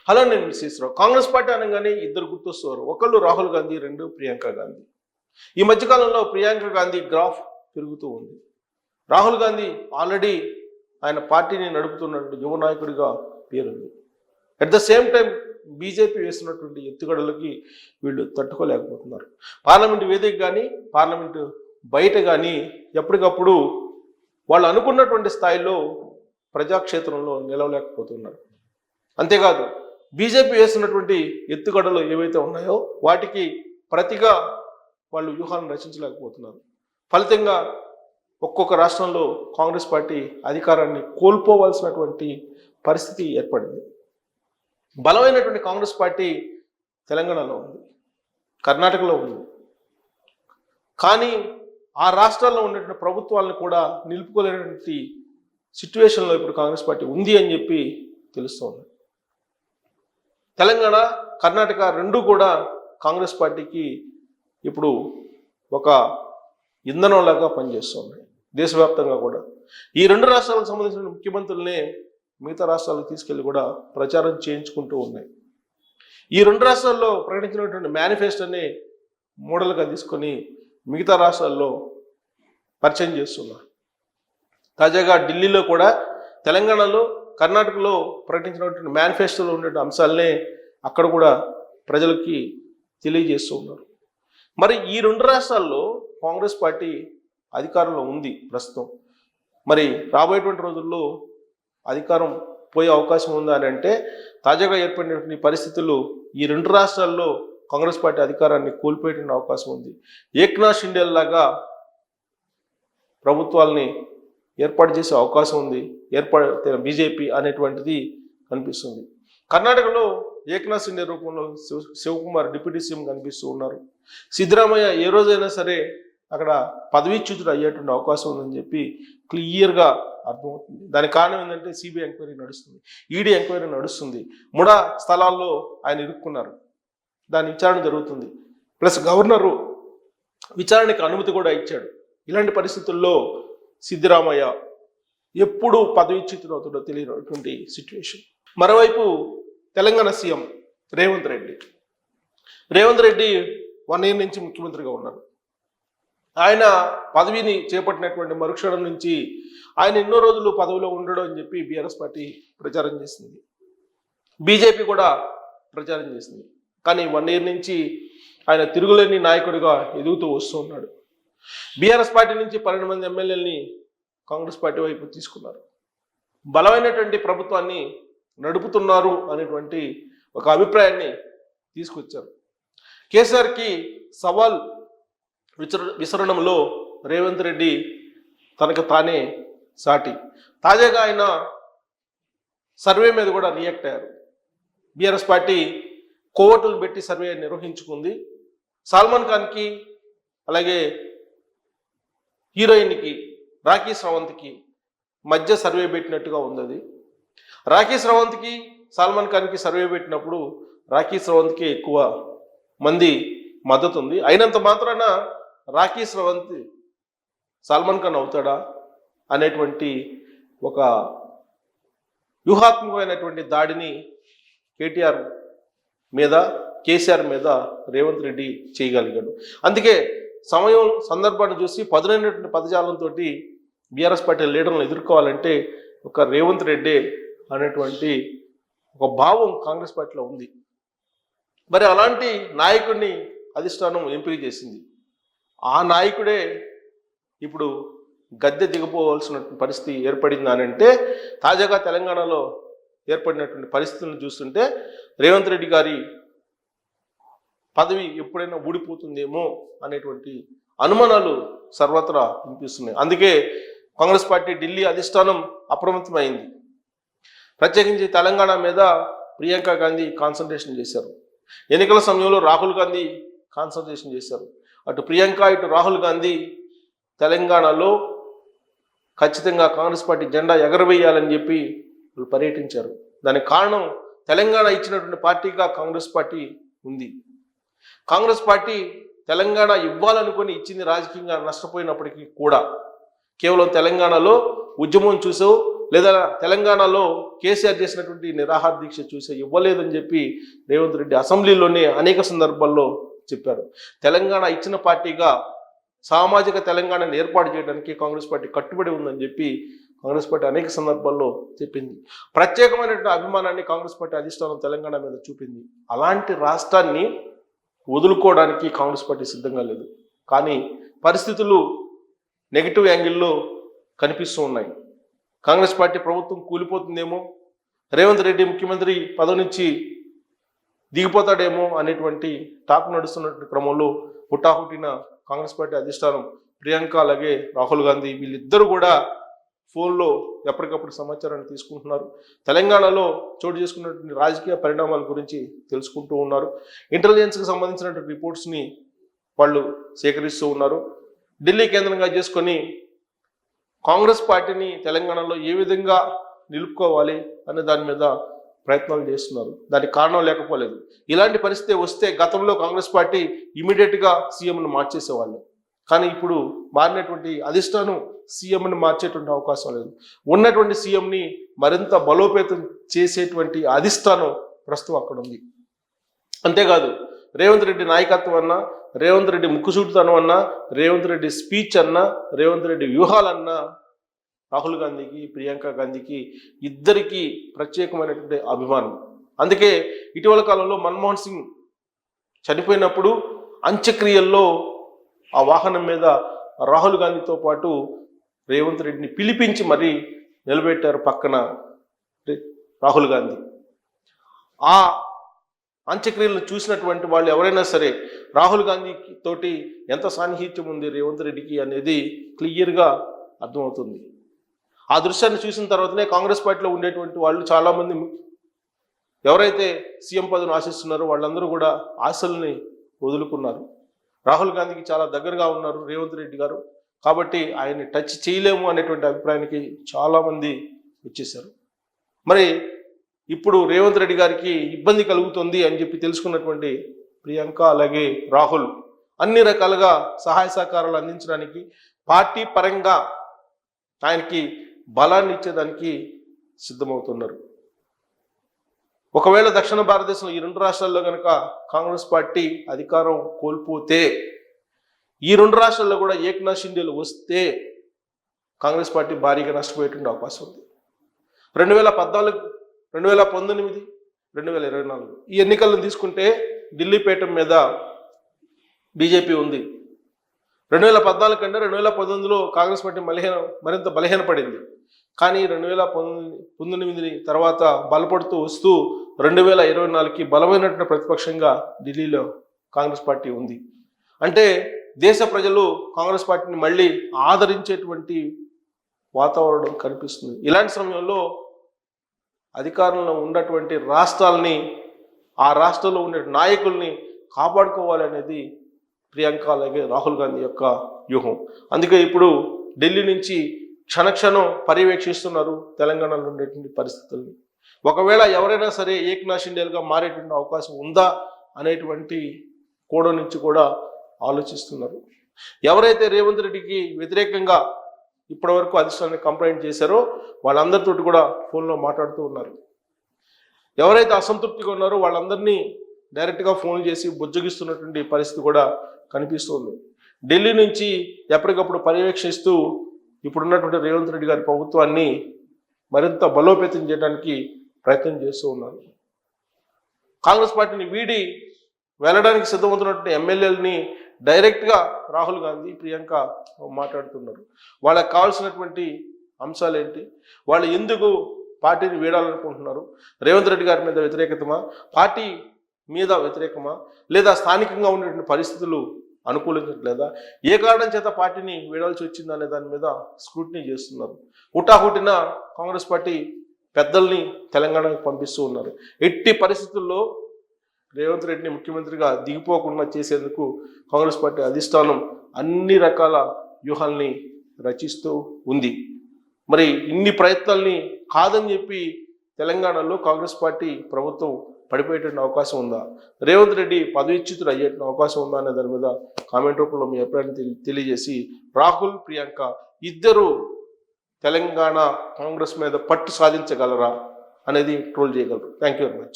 Hello, నేను శ్రీశ్రావు. Congress party అనగానే ఇద్దరు గుర్తొస్తారు. ఒకళ్ళు రాహుల్ గాంధీ, రెండు ప్రియాంక గాంధీ. ఈ మధ్యకాలంలో ప్రియాంక గాంధీ గ్రాఫ్ పెరుగుతూ ఉంది. రాహుల్ గాంధీ ఆల్రెడీ ఆయన పార్టీని నడుపుతున్నటువంటి యువ నాయకుడిగా పేరుంది. At the same time BJP వేస్తున్నటువంటి ఎత్తుగడలకి వీళ్ళు తట్టుకోలేకపోతున్నారు. పార్లమెంటు వేదిక కానీ, పార్లమెంటు బయట కానీ ఎప్పటికప్పుడు వాళ్ళు అనుకున్నటువంటి స్థాయిలో ప్రజాక్షేత్రంలో నిలవలేకపోతున్నారు. అంతేకాదు, బీజేపీ వేస్తున్నటువంటి ఎత్తుగడలు ఏవైతే ఉన్నాయో వాటికి ప్రతిగా వాళ్ళు వ్యూహాలను రచించలేకపోతున్నారు. ఫలితంగా ఒక్కొక్క రాష్ట్రంలో కాంగ్రెస్ పార్టీ అధికారాన్ని కోల్పోవాల్సినటువంటి పరిస్థితి ఏర్పడింది. బలమైనటువంటి కాంగ్రెస్ పార్టీ తెలంగాణలో ఉంది, కర్ణాటకలో ఉంది. కానీ ఆ రాష్ట్రాల్లో ఉన్నటువంటి ప్రభుత్వాలను కూడా నిలుపుకోలేనటువంటి సిచ్యువేషన్లో ఇప్పుడు కాంగ్రెస్ పార్టీ ఉంది అని చెప్పి తెలుస్తోంది. తెలంగాణ, కర్ణాటక రెండు కూడా కాంగ్రెస్ పార్టీకి ఇప్పుడు ఒక ఇంధనంలాగా పనిచేస్తుంది దేశవ్యాప్తంగా కూడా. ఈ రెండు రాష్ట్రాలకు సంబంధించిన ముఖ్యమంత్రులనే మిగతా రాష్ట్రాలకు తీసుకెళ్లి కూడా ప్రచారం చేయించుకుంటూ ఉన్నాయి. ఈ రెండు రాష్ట్రాల్లో ప్రకటించినటువంటి మేనిఫెస్టోని మోడల్గా తీసుకొని మిగతా రాష్ట్రాల్లో పరిచయం చేస్తున్నారు. తాజాగా ఢిల్లీలో కూడా తెలంగాణలో, కర్ణాటకలో ప్రకటించినటువంటి మేనిఫెస్టోలో ఉండే అంశాలనే అక్కడ కూడా ప్రజలకి తెలియజేస్తూ ఉన్నారు. మరి ఈ రెండు రాష్ట్రాల్లో కాంగ్రెస్ పార్టీ అధికారంలో ఉంది ప్రస్తుతం. మరి రాబోయేటువంటి రోజుల్లో అధికారం పోయే అవకాశం ఉందా అని అంటే, తాజాగా ఏర్పడినటువంటి పరిస్థితులు ఈ రెండు రాష్ట్రాల్లో కాంగ్రెస్ పార్టీ అధికారాన్ని కోల్పోయేటువంటి అవకాశం ఉంది. ఏక్నాథ్ షిండే లాగా ప్రభుత్వాలని ఏర్పాటు చేసే అవకాశం ఉంది. బీజేపీ అనేటువంటిది కనిపిస్తుంది. కర్ణాటకలో ఏక్నాథ్ షిండే రూపంలో శివకుమార్ డిప్యూటీ సీఎం కనిపిస్తూ ఉన్నారు. సిద్ధరామయ్య ఏ రోజైనా సరే అక్కడ పదవీచ్యుతుడు అయ్యేటువంటి అవకాశం ఉందని చెప్పి క్లియర్గా అర్థమవుతుంది. దానికి కారణం ఏంటంటే సిబిఐ ఎంక్వైరీ నడుస్తుంది, ఈడీ ఎంక్వైరీ నడుస్తుంది. ముడా స్థలాల్లో ఆయన ఇరుక్కున్నారు, దాని విచారణ జరుగుతుంది. ప్లస్ గవర్నరు విచారణకి అనుమతి కూడా ఇచ్చాడు. ఇలాంటి పరిస్థితుల్లో సిద్ధరామయ్య ఎప్పుడు పదవీచ్యుతుడు అవుతుందో తెలియనటువంటి సిచ్యువేషన్. మరోవైపు తెలంగాణ సీఎం రేవంత్ రెడ్డి 1 year నుంచి ముఖ్యమంత్రిగా ఉన్నారు. ఆయన పదవిని చేపట్టినటువంటి మరుక్షణం నుంచి ఆయన ఎన్నో రోజులు పదవిలో ఉండడం అని చెప్పి బీఆర్ఎస్ పార్టీ ప్రచారం చేసింది, బీజేపీ కూడా ప్రచారం చేసింది. కానీ 1 year నుంచి ఆయన తిరుగులేని నాయకుడిగా ఎదుగుతూ వస్తూ ఉన్నాడు. బీఆర్ఎస్ పార్టీ నుంచి 12 మంది ఎమ్మెల్యేలని కాంగ్రెస్ పార్టీ వైపు తీసుకున్నారు. బలమైనటువంటి ప్రభుత్వాన్ని నడుపుతున్నారు అనేటువంటి ఒక అభిప్రాయాన్ని తీసుకొచ్చారు. కేసీఆర్కి సవాల్ విసరణంలో రేవంత్ రెడ్డి తనకు తానే సాటి. తాజాగా ఆయన సర్వే మీద కూడా రియాక్ట్ అయ్యారు. బీఆర్ఎస్ పార్టీ కోవటులు పెట్టి సర్వే నిర్వహించుకుంది. సల్మాన్ ఖాన్కి, అలాగే హీరోయిన్కి రాఖీ శ్రవంత్కి మధ్య సర్వే పెట్టినట్టుగా ఉంది. అది రాఖీ శ్రవంత్కి, సల్మాన్ ఖాన్కి సర్వే పెట్టినప్పుడు రాఖీ శ్రవంత్కి ఎక్కువ మంది మద్దతు ఉంది. అయినంత మాత్రాన రాఖీ శ్రవంత్ సల్మాన్ ఖాన్ అవుతాడా అనేటువంటి ఒక వ్యూహాత్మకమైనటువంటి దాడిని కేసీఆర్ మీద రేవంత్ రెడ్డి చేయగలిగాడు. అందుకే సమయం సందర్భాన్ని చూసి పదునైనటువంటి పదజాలంతో బీఆర్ఎస్ పార్టీ లీడర్లను ఎదుర్కోవాలంటే ఒక రేవంత్ రెడ్డి అనేటువంటి ఒక భావం కాంగ్రెస్ పార్టీలో ఉంది. మరి అలాంటి నాయకుడిని అధిష్టానం ఎంపిక చేసింది. ఆ నాయకుడే ఇప్పుడు గద్దె దిగపోవాల్సిన పరిస్థితి ఏర్పడింది అని అంటే, తాజాగా తెలంగాణలో ఏర్పడినటువంటి పరిస్థితులను చూస్తుంటే రేవంత్ రెడ్డి గారి పదవి ఎప్పుడైనా ఊడిపోతుందేమో అనేటువంటి అనుమానాలు సర్వత్రా వినిపిస్తున్నాయి. అందుకే కాంగ్రెస్ పార్టీ ఢిల్లీ అధిష్టానం అప్రమత్తమైంది. ప్రత్యేకించి తెలంగాణ మీద ప్రియాంక గాంధీ కాన్సన్ట్రేషన్ చేశారు. ఎన్నికల సమయంలో రాహుల్ గాంధీ కాన్సన్ట్రేషన్ చేశారు. అటు ప్రియాంక, ఇటు రాహుల్ గాంధీ తెలంగాణలో ఖచ్చితంగా కాంగ్రెస్ పార్టీ జెండా ఎగరవేయాలని చెప్పి వాళ్ళు పర్యటించారు. దానికి కారణం తెలంగాణ ఇచ్చినటువంటి పార్టీగా కాంగ్రెస్ పార్టీ ఉంది. కాంగ్రెస్ పార్టీ తెలంగాణ ఇవ్వాలనుకొని ఇచ్చింది, రాజకీయంగా నష్టపోయినప్పటికీ కూడా కేవలం తెలంగాణలో ఉద్యమం చూసావు, లేదా తెలంగాణలో కేసీఆర్ చేసినటువంటి నిరాహార దీక్ష చూసి ఇవ్వలేదని చెప్పి రేవంత్ రెడ్డి అసెంబ్లీలోనే అనేక సందర్భాల్లో చెప్పారు. తెలంగాణ ఇచ్చిన పార్టీగా సామాజిక తెలంగాణను ఏర్పాటు చేయడానికి కాంగ్రెస్ పార్టీ కట్టుబడి ఉందని చెప్పి కాంగ్రెస్ పార్టీ అనేక సందర్భాల్లో చెప్పింది. ప్రత్యేకమైనటువంటి అభిమానాన్ని కాంగ్రెస్ పార్టీ అధిష్టానం తెలంగాణ మీద చూపింది. అలాంటి రాష్ట్రాన్ని వదులుకోవడానికి కాంగ్రెస్ పార్టీ సిద్ధంగా లేదు. కానీ పరిస్థితులు నెగిటివ్ యాంగిల్లో కనిపిస్తూ ఉన్నాయి. కాంగ్రెస్ పార్టీ ప్రభుత్వం కూలిపోతుందేమో, రేవంత్ రెడ్డి ముఖ్యమంత్రి పదవి నుంచి దిగిపోతాడేమో అనేటువంటి టాక్ నడుస్తున్నటువంటి క్రమంలో హుటాహుటిన కాంగ్రెస్ పార్టీ అధిష్టానం ప్రియాంక అలాగే రాహుల్ గాంధీ వీళ్ళిద్దరూ కూడా ఫోన్లో ఎప్పటికప్పుడు సమాచారాన్ని తీసుకుంటున్నారు. తెలంగాణలో చోటు చేసుకున్నటువంటి రాజకీయ పరిణామాల గురించి తెలుసుకుంటూ ఉన్నారు. ఇంటెలిజెన్స్కి సంబంధించినటువంటి రిపోర్ట్స్ని వాళ్ళు సేకరిస్తూ ఉన్నారు. ఢిల్లీ కేంద్రంగా చేసుకొని కాంగ్రెస్ పార్టీని తెలంగాణలో ఏ విధంగా నిలుపుకోవాలి అనే దాని మీద ప్రయత్నాలు చేస్తున్నారు. దానికి కారణం లేకపోలేదు. ఇలాంటి పరిస్థితి వస్తే గతంలో కాంగ్రెస్ పార్టీ ఇమీడియట్గా సీఎంను మార్చేసేవాళ్ళు. కానీ ఇప్పుడు మారినటువంటి అధిష్టానం సీఎంని మార్చేటువంటి అవకాశం లేదు. ఉన్నటువంటి సీఎంని మరింత బలోపేతం చేసేటువంటి అధిష్టానం ప్రస్తుతం అక్కడ ఉంది. అంతేకాదు రేవంత్ రెడ్డి నాయకత్వం అన్నా, రేవంత్ రెడ్డి ముక్కుసూటితనం అన్నా, రేవంత్ రెడ్డి స్పీచ్ అన్నా, రేవంత్ రెడ్డి వ్యూహాలన్నా రాహుల్ గాంధీకి ప్రియాంక గాంధీకి ఇద్దరికీ ప్రత్యేకమైనటువంటి అభిమానం. అందుకే ఇటీవల కాలంలో మన్మోహన్ సింగ్ చనిపోయినప్పుడు అంత్యక్రియల్లో ఆ వాహనం మీద రాహుల్ గాంధీతో పాటు రేవంత్ రెడ్డిని పిలిపించి మరీ నిలబెట్టారు పక్కన రాహుల్ గాంధీ. ఆ అంత్యక్రియలను చూసినటువంటి వాళ్ళు ఎవరైనా సరే రాహుల్ గాంధీ తోటి ఎంత సాన్నిహిత్యం ఉంది రేవంత్ రెడ్డికి అనేది క్లియర్గా అర్థమవుతుంది. ఆ దృశ్యాన్ని చూసిన తర్వాతనే కాంగ్రెస్ పార్టీలో ఉండేటువంటి వాళ్ళు చాలామంది ఎవరైతే సీఎం పదవిని ఆశిస్తున్నారో వాళ్ళందరూ కూడా ఆశల్ని వదులుకున్నారు. రాహుల్ గాంధీకి చాలా దగ్గరగా ఉన్నారు రేవంత్ రెడ్డి గారు, కాబట్టి ఆయన్ని టచ్ చేయలేము అనేటువంటి అభిప్రాయానికి చాలామంది వచ్చేసారు. మరి ఇప్పుడు రేవంత్ రెడ్డి గారికి ఇబ్బంది కలుగుతుంది అని చెప్పి తెలుసుకున్నటువంటి ప్రియాంక అలాగే రాహుల్ అన్ని రకాలుగా సహాయ సహకారాలు అందించడానికి, పార్టీ పరంగా ఆయనకి బలాన్ని ఇచ్చేదానికి సిద్ధమవుతున్నారు. ఒకవేళ దక్షిణ భారతదేశంలో ఈ రెండు రాష్ట్రాల్లో కనుక కాంగ్రెస్ పార్టీ అధికారం కోల్పోతే, ఈ రెండు రాష్ట్రాల్లో కూడా ఏక్నాథ్ షిండేలు వస్తే కాంగ్రెస్ పార్టీ భారీగా నష్టపోయేటువంటి అవకాశం ఉంది. 2014, 2019, 2024 ఈ ఎన్నికలను తీసుకుంటే ఢిల్లీ పీఠం మీద బీజేపీ ఉంది. 2014 కంటే 2019లో కాంగ్రెస్ పార్టీ మరింత బలహీనపడింది. కానీ 2019 తర్వాత బలపడుతూ వస్తూ 2024కి బలమైనటువంటి ప్రతిపక్షంగా ఢిల్లీలో కాంగ్రెస్ పార్టీ ఉంది. అంటే దేశ ప్రజలు కాంగ్రెస్ పార్టీని మళ్ళీ ఆదరించేటువంటి వాతావరణం కనిపిస్తుంది. ఇలాంటి సమయంలో అధికారంలో ఉన్నటువంటి రాష్ట్రాలని, ఆ రాష్ట్రంలో ఉండే నాయకుల్ని కాపాడుకోవాలనేది ప్రియాంక అలాగే రాహుల్ గాంధీ యొక్క వ్యూహం. అందుకే ఇప్పుడు ఢిల్లీ నుంచి క్షణక్షణం పర్యవేక్షిస్తున్నారు తెలంగాణలో ఉండేటువంటి పరిస్థితుల్ని. ఒకవేళ ఎవరైనా సరే ఏక్నాథ్ షిండేలుగా మారేటువంటి అవకాశం ఉందా అనేటువంటి కోణం నుంచి కూడా ఆలోచిస్తున్నారు. ఎవరైతే రేవంత్ రెడ్డికి వ్యతిరేకంగా ఇప్పటివరకు అధిష్టానాన్ని కంప్లైంట్ చేశారో వాళ్ళందరితో కూడా ఫోన్లో మాట్లాడుతూ ఉన్నారు. ఎవరైతే అసంతృప్తిగా ఉన్నారో వాళ్ళందరినీ డైరెక్ట్గా ఫోన్ చేసి బుజ్జగిస్తున్నటువంటి పరిస్థితి కూడా కనిపిస్తుంది. ఢిల్లీ నుంచి ఎప్పటికప్పుడు పర్యవేక్షిస్తూ ఇప్పుడున్నటువంటి రేవంత్ రెడ్డి గారి ప్రభుత్వాన్ని మరింత బలోపేతం చేయడానికి ప్రయత్నం చేస్తూ ఉన్నారు. కాంగ్రెస్ పార్టీని వీడి వెళ్ళడానికి సిద్ధమవుతున్నటువంటి ఎమ్మెల్యేలని డైరెక్ట్గా రాహుల్ గాంధీ ప్రియాంక మాట్లాడుతున్నారు. వాళ్ళకి కావాల్సినటువంటి అంశాలు ఏంటి, వాళ్ళు ఎందుకు పార్టీని వీడాలనుకుంటున్నారు, రేవంత్ రెడ్డి గారి మీద వ్యతిరేకతమా, పార్టీ మీద వ్యతిరేకమా, లేదా స్థానికంగా ఉన్నటువంటి పరిస్థితులు అనుకూలించట్లేదా, ఏ కారణం చేత పార్టీని వీడాల్సి వచ్చిందనే దాని మీద స్క్రూటినీ చేస్తున్నారు. హుటాహుటిన కాంగ్రెస్ పార్టీ పెద్దల్ని తెలంగాణకు పంపిస్తూ ఉన్నారు. ఎట్టి పరిస్థితుల్లో రేవంత్ రెడ్డిని ముఖ్యమంత్రిగా దిగిపోకుండా చేసేందుకు కాంగ్రెస్ పార్టీ అధిష్టానం అన్ని రకాల వ్యూహాల్ని రచిస్తూ ఉంది. మరి ఇన్ని ప్రయత్నాల్ని కాదని చెప్పి తెలంగాణలో కాంగ్రెస్ పార్టీ ప్రభుత్వం పడిపోయేటువంటి అవకాశం ఉందా, రేవంత్ రెడ్డి పదవిచ్యుతుడు అయ్యేటువంటి అవకాశం ఉందా అనే దాని మీద కామెంట్ రూపంలో మీ అభిప్రాయాన్ని తెలియజేసి రాహుల్ ప్రియాంక ఇద్దరు తెలంగాణ కాంగ్రెస్ మీద పట్టు సాధించగలరా అనేది ట్రోల్ చేయగలరు. Thank you very much.